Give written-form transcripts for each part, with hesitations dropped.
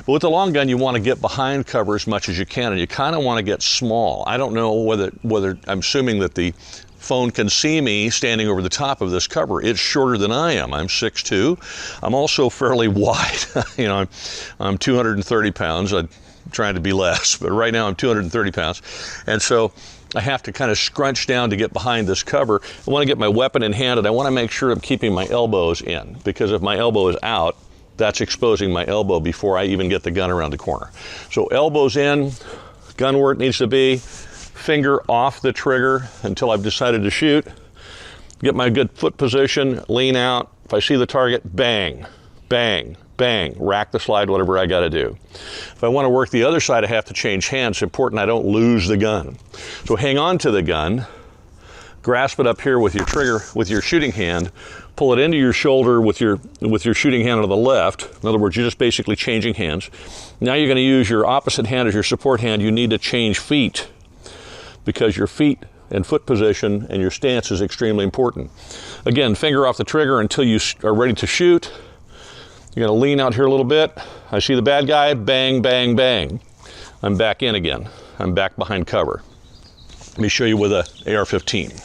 But with the long gun, you want to get behind cover as much as you can, and you kind of want to get small. I don't know whether I'm assuming that the phone can see me standing over the top of this cover. It's shorter than I am. I'm 6'2". I'm also fairly wide. You know, I'm 230 pounds. I'm trying to be less, but right now I'm 230 pounds. And so I have to kind of scrunch down to get behind this cover. I want to get my weapon in hand, and I want to make sure I'm keeping my elbows in, because if my elbow is out, that's exposing my elbow before I even get the gun around the corner. So elbows in, gun where it needs to be, finger off the trigger until I've decided to shoot. Get my good foot position, lean out. If I see the target, bang, bang, bang, rack the slide, whatever I got to do. If I want to work the other side, I have to change hands. It's important I don't lose the gun. So hang on to the gun, grasp it up here with your trigger, with your shooting hand, pull it into your shoulder with your shooting hand on the left. In other words, you're just basically changing hands. Now you're going to use your opposite hand as your support hand. You need to change feet, because your feet and foot position and your stance is extremely important. Again, finger off the trigger until you are ready to shoot. You're going to lean out here a little bit. I see the bad guy, bang, bang, bang. I'm back in again. I'm back behind cover. Let me show you with a AR-15.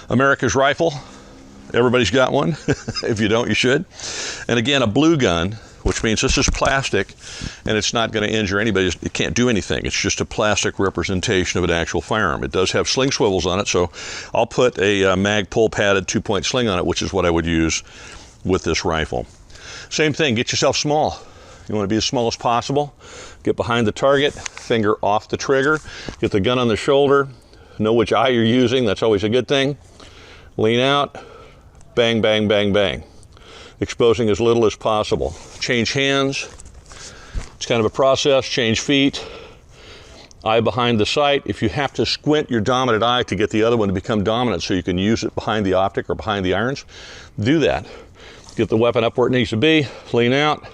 America's rifle. Everybody's got one. If you don't, you should. And again, a blue gun, which means this is plastic and it's not going to injure anybody. It can't do anything. It's just a plastic representation of an actual firearm. It does have sling swivels on it, so I'll put a mag pull padded 2-point sling on it, which is what I would use with this rifle. Same thing, get yourself small. You want to be as small as possible. Get behind the target, finger off the trigger, get the gun on the shoulder, know which eye you're using, that's always a good thing. Lean out, bang, bang, bang, bang. Exposing as little as possible. Change hands. It's kind of a process. Change feet. Eye behind the sight. If you have to squint your dominant eye to get the other one to become dominant so you can use it behind the optic or behind the irons, do that. Get the weapon up where it needs to be. Lean out.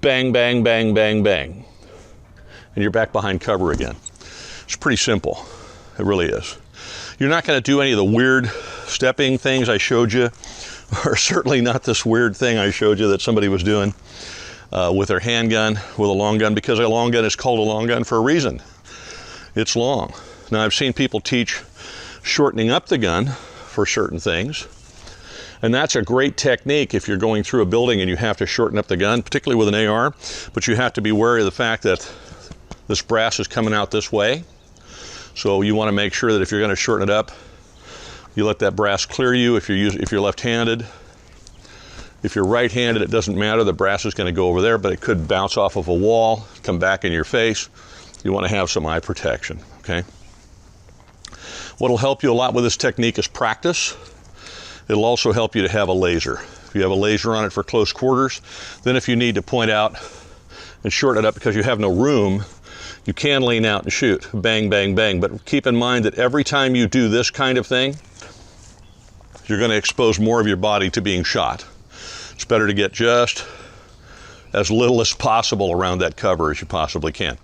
Bang, bang, bang, bang, bang. And you're back behind cover again. It's pretty simple. It really is. You're not going to do any of the weird stepping things I showed you, or certainly not this weird thing I showed you that somebody was doing with their handgun, with a long gun, because a long gun is called a long gun for a reason. It's long. Now, I've seen people teach shortening up the gun for certain things, and that's a great technique if you're going through a building and you have to shorten up the gun, particularly with an AR, but you have to be wary of the fact that this brass is coming out this way. So you want to make sure that if you're going to shorten it up, you let that brass clear you. If you're left-handed, if you're right-handed, it doesn't matter. The brass is going to go over there, but it could bounce off of a wall, come back in your face. You want to have some eye protection, okay? What'll help you a lot with this technique is practice. It'll also help you to have a laser. If you have a laser on it for close quarters, then if you need to point out and shorten it up because you have no room, you can lean out and shoot, bang, bang, bang. But keep in mind that every time you do this kind of thing, you're going to expose more of your body to being shot. It's better to get just as little as possible around that cover as you possibly can.